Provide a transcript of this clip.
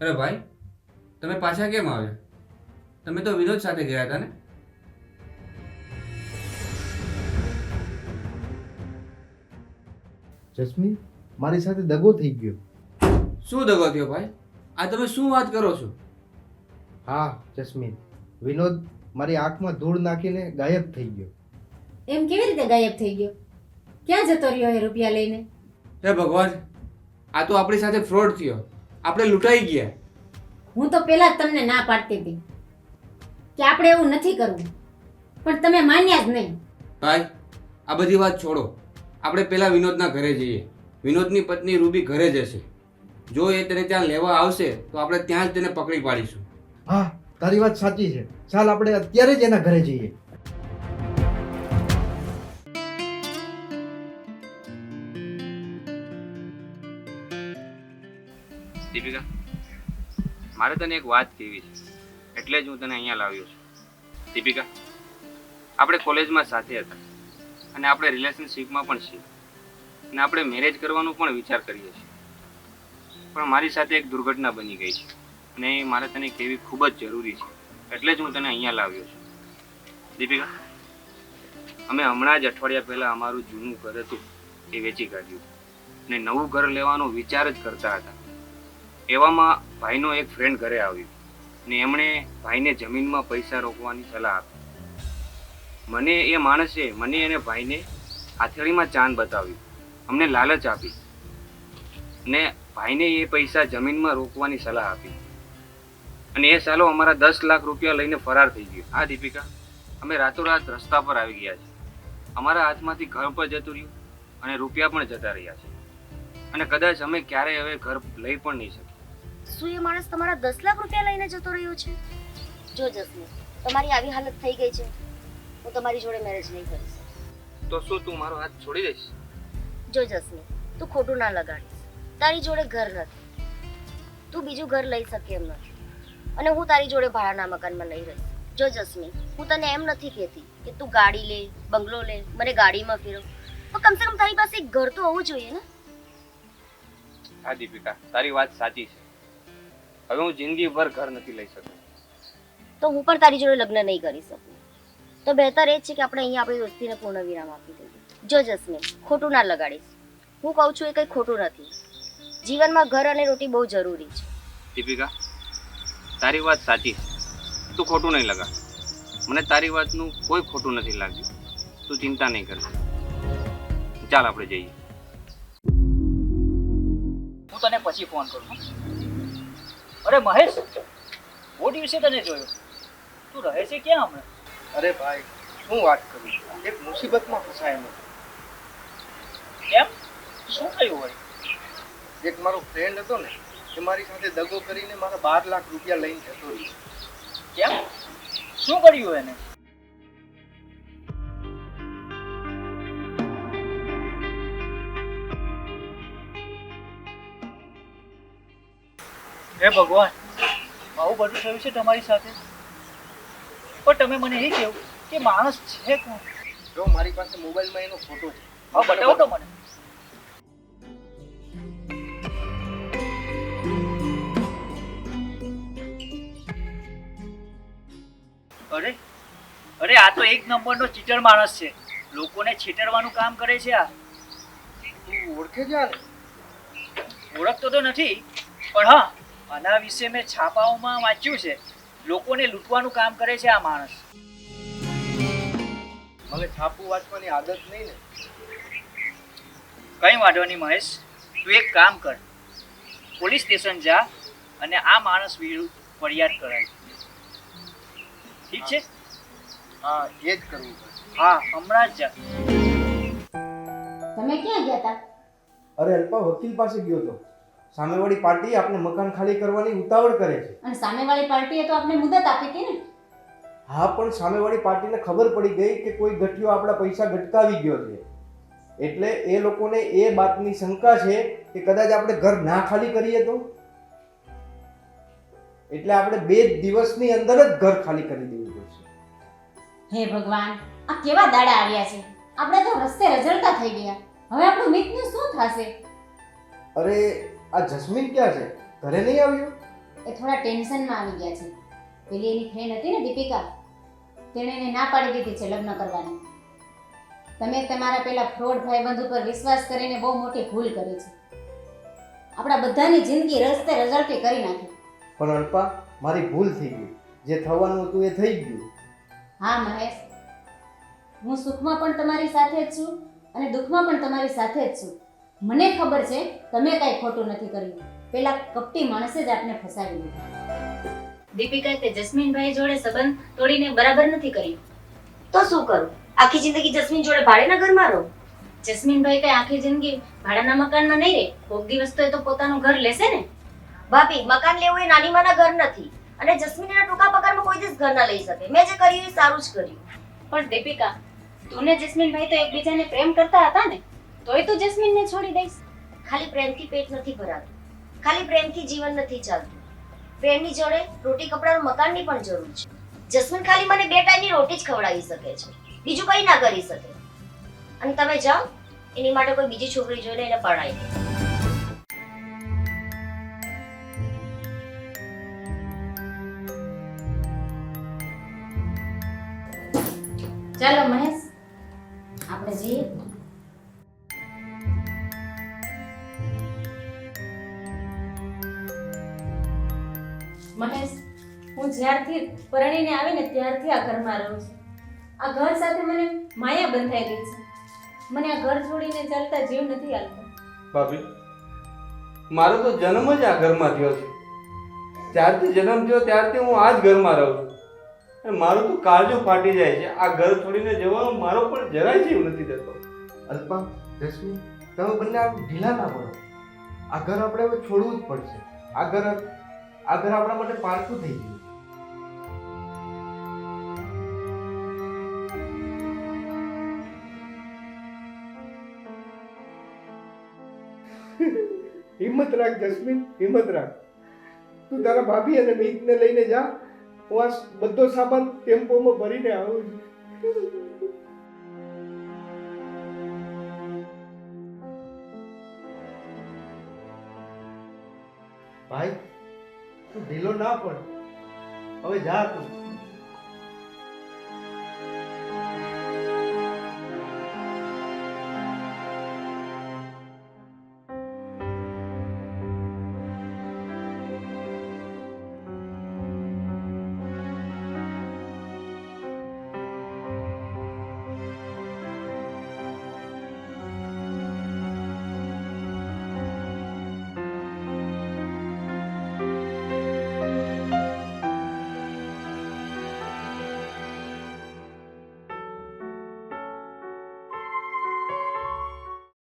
અરે ભાઈ, તમે પાછા કેમ આવ્યા? તમે તો વિનોદ સાથે ગયા હતા ને? જસ્મીન, મારી સાથે દગો થઈ ગયો. શું દગો થયો ભાઈ? આ તમે શું વાત કરો છો? હા જસ્મીન, વિનોદ મારી આંખમાં ધૂળ નાખીને ગાયબ થઈ ગયો. એમ કેવી રીતે ગાયબ થઈ ગયો? ક્યાં જતો રહ્યો એ રૂપિયા લઈને? હે ભગવાન, આ તો આપણી સાથે ફ્રોડ થયો. આપણે લૂંટાઈ ગયા. હું તો પહેલા જ તમને ના પાડતી હતી કે આપણે એવું નથી કરવું, પણ તમે માન્યા જ નહીં. ભાઈ, આ બધી વાત છોડો. આપણે પહેલા વિનોદના ઘરે જઈએ. વિનોદની પત્ની રૂબી ઘરે જ હશે. જો એ તેને ત્યાં લેવા આવશે તો આપણે ત્યાં જ તેને પકડી પાડીશું. હા, તારી વાત સાચી છે. ચાલ આપણે અત્યારે જ એના ઘરે જઈએ. દીપિકા, મારે તને એક વાત કહેવી છે, એટલે જ હું તને અહીંયા લાવ્યો છું. દીપિકા, આપણે કોલેજમાં સાથે હતા અને આપણે રિલેશનશિપમાં પણ છીએ અને આપણે મેરેજ કરવાનો પણ વિચાર કરીએ છીએ. પણ મારી સાથે એક દુર્ઘટના બની ગઈ છે અને એ મારે તને કહેવી ખૂબ જ જરૂરી છે, એટલે જ હું તને અહીંયા લાવ્યો છું. દીપિકા, અમે હમણાં જ અઠવાડિયા પહેલાં અમારું જૂનું ઘર હતું એ વેચી કાઢ્યું અને નવું ઘર લેવાનો વિચાર જ કરતા હતા. એવામાં ભાઈનો એક ફ્રેન્ડ ઘરે આવ્યો ને એમણે ભાઈને જમીનમાં પૈસા રોકવાની સલાહ આપી. મને એ માણસે મને અને ભાઈને હથેળીમાં ચાંદ બતાવ્યું, અમને લાલચ આપી ને ભાઈને એ પૈસા જમીનમાં રોકવાની સલાહ આપી અને એ સાલો અમારા 10 લાખ રૂપિયા લઈને ફરાર થઈ ગયો. હા દીપિકા, અમે રાતોરાત રસ્તા પર આવી ગયા છે. અમારા હાથમાંથી ઘર પર જતું રહ્યું અને રૂપિયા પણ જતા રહ્યા છે અને કદાચ અમે ક્યારેય હવે ઘર લઈ પણ નહીં શકીએ. શું એ માણસ તમારા 10 લાખ રૂપિયા લઈને જતો રહ્યો છે? જો જસ્મીન, તમારી આવી હાલત થઈ ગઈ છે, હું તમારી જોડે મેરેજ નહીં કરી શકું. તો શું તું મારો હાથ છોડી દઈશ? જો જસ્મીન, તું ખોટું ના લગાડીશ. તારી જોડે ઘર નથી, તું બીજું ઘર લઈ શકે એમ નથી અને હું તારી જોડે ભાડાના મકાનમાં નહીં રહીશ. જો જસ્મીન, હું તને એમ નથી કહેતી કે તું ગાડી લે, બંગલો લે, મને ગાડીમાં ફેરવ, પણ કમસે કમ તારી પાસે એક ઘર તો હોવું જોઈએ ને. હા દીપિકા, તારી વાત સાચી છે. હવે હું જિંદગીભર ઘર નથી લઈ શકતો. તો હું પણ તારી જોડે લગ્ન નહીં કરી શકું. તો બહેતર એ જ છે કે આપણે અહીંયા આપણી દોસ્તીને પૂર્ણ વિરામ આપી દઈએ. જો જસ્મીન, ખોટું ના લગાડીશ. હું કહું છું એ કંઈ ખોટું નથી. જીવનમાં ઘર અને રોટી બહુ જરૂરી છે. દીપિકા, તારી વાત સાચી છે. તું ખોટું નહીં લગા. મને તારી વાતનું કોઈ ખોટું નથી લાગ્યું. તું ચિંતા નહીં કર. ચાલ આપણે જઈએ. હું તને પછી ફોન કરું. અરે મહેશ, બહુ દિવસે તને જોયો. તું રહે છે ક્યાં હમણાં? અરે ભાઈ, શું વાત કરું, એક મુસીબતમાં ફસાયેલો. કેમ? શું થયું હોય? એક મારો ફ્રેન્ડ હતો ને, એ મારી સાથે દગો કરીને મારા 12 લાખ રૂપિયા લઈને જતો રહ્યો. કેમ? શું કર્યું એને? હે ભગવાન, આવું બધું થયું છે તમારી સાથે? પણ તમે મને એ કહો કે માણસ છે કોણ? જો મારી પાસે મોબાઈલમાં એનો ફોટો છે. હા, બતાવો તો મને. અરે અરે, આ તો એક નંબરનો ચીટર માણસ છે. લોકોને છેતરવાનું કામ કરે છે આ. તું ઓળખે છે આને? ઓળખતો તો નથી, પણ હા, આના વિશે મેં છાપાઓમાં વાંચ્યું છે. લોકોને લૂંટવાનું કામ કરે છે આ માણસ. મને છાપું વાંચવાની આદત નહીં ને. કંઈ વાંધો નહીં મહેશ, તું એક કામ કર, પોલીસ સ્ટેશન જા અને આ માણસ વિરુદ્ધ ફરિયાદ કરાય. ઠીક છે? હા, એ જ કરવું પડશે. હા, હમણાં જ જા. તમે ક્યાં ગયા હતા? અરે અલ્પા, વકીલ પાસે ગયો તો. સામેવાળી પાર્ટી આપણે મકાન ખાલી કરવાની ઉતાવળ કરે છે. અને સામેવાળી પાર્ટીએ તો આપણે મુદત આપી હતી ને. હા, પણ સામેવાળી પાર્ટીને ખબર પડી ગઈ કે કોઈ ગઠિયો આપણા પૈસા ગટકાવી ગયો છે. એટલે એ લોકોને એ વાતની શંકા છે કે કદાચ આપણે ઘર ના ખાલી કરીએ તો. એટલે આપણે 2 દિવસની અંદર જ ઘર ખાલી કરી દેવું પડશે. હે ભગવાન, આ કેવા દાડા આવ્યા છે! આપણે તો રસ્તે રઝળતા થઈ ગયા. હવે આપણું મિતનું શું થશે? અરે, આ જસ્મીન ક્યાં છે? ઘરે નહીં આવ્યો? એ થોડા ટેન્શનમાં આવી ગયા છે. પેલી એની ફ્રેન્ડ હતી ને દીપિકા, તેણે એને ના પાડી દીધી છે લગ્ન કરવાની. તમે તમારા પેલા ફ્રોડ ભાઈબંધ ઉપર વિશ્વાસ કરીને બહુ મોટી ભૂલ કરી છે. આપણા બધાની જિંદગી રસ્તે રઝળતી કરી નાખી. પણ અલ્પા, મારી ભૂલ થઈ ગઈ. જે થવાનું હતું એ થઈ ગયું. હા મહેશ, હું સુખમાં પણ તમારી સાથે જ છું અને દુઃખમાં પણ તમારી સાથે જ છું. મને ખબર છે તમે કાંઈ ખોટું નથી કર્યું. પેલા કપટી માણસે જ આપને ફસાવી દીધા. દીપિકાએ તે જસ્મીનભાઈ જોડે સંબંધ તોડીને બરાબર નથી કર્યું. તો શું કરું? આખી જિંદગી જસ્મીન જોડે ભાડેના ઘરમાં રહું? જસ્મીનભાઈ કઈ આખી જિંદગી ભાડાના મકાનમાં નહીં રહે. કોક દિવસ તો એ તો પોતાનું ઘર લેશે ને. ભાભી, મકાન લેવું એ નાની માના ઘર નથી. અને જસ્મીન એના ટૂંકા પગારમાં કોઈ દિવસ ઘર ના લઈ શકે. મેં જે કર્યું એ સારું જ કર્યું. પણ દીપિકા, તું ને જસ્મીનભાઈ તો એકબીજાને પ્રેમ કરતા હતા ને, તોય તું જસ્મીનને છોડી દઈશ? ખાલી પ્રેમથી પેટ નથી ભરાતું, ખાલી પ્રેમથી જીવન નથી ચાલતું. પ્રેમની જોડે રોટી કપડાનું મકાનની પણ જરૂર છે. જસ્મીન ખાલી મને 2 ટાઈમની રોટી જ ખવડાવી શકે છે, બીજું કંઈ ના કરી શકે. અને તમે જાઓ, એની માટે કોઈ બીજી છોકરી જોઈને એને પરણાવી દો. ચાલો મહેશ, આપણે જઈએ. મહેશ, હું જ્યારથી પરણીને આવીને ત્યારથી આ ઘરમાં રહું છું. આ ઘર સાથે મને માયા બંધાઈ ગઈ છે. મને આ ઘર છોડીને ચાલતા જીવ નથી હાલતો. ભાભી, મારો તો જન્મ જ આ ઘરમાં થયો છે. ત્યારથી જન્મ થયો ત્યારથી હું આ જ ઘરમાં રહું છું. અને મારું તો કાળજો ફાટી જાય છે. આ ઘર છોડીને જવાનો મારો પણ જરાય જીવ નથી થતો. અલ્પા, જસ્મીન, તમે બંને આ ઢીલા ના પડો. આ ઘર આપણે હવે છોડવું જ પડશે. આ ઘર આપણા માટે પારખું થઈ ગયું. હિંમત રાખ જસ્મીન, હિંમત રાખ. તું તારા ભાભી અને મિતને લઈને જા. હું આ બધો સામાન ટેમ્પોમાં ભરીને આવું છું. ભાઈ, તું ઢીલો ના પડ. હવે જા તું.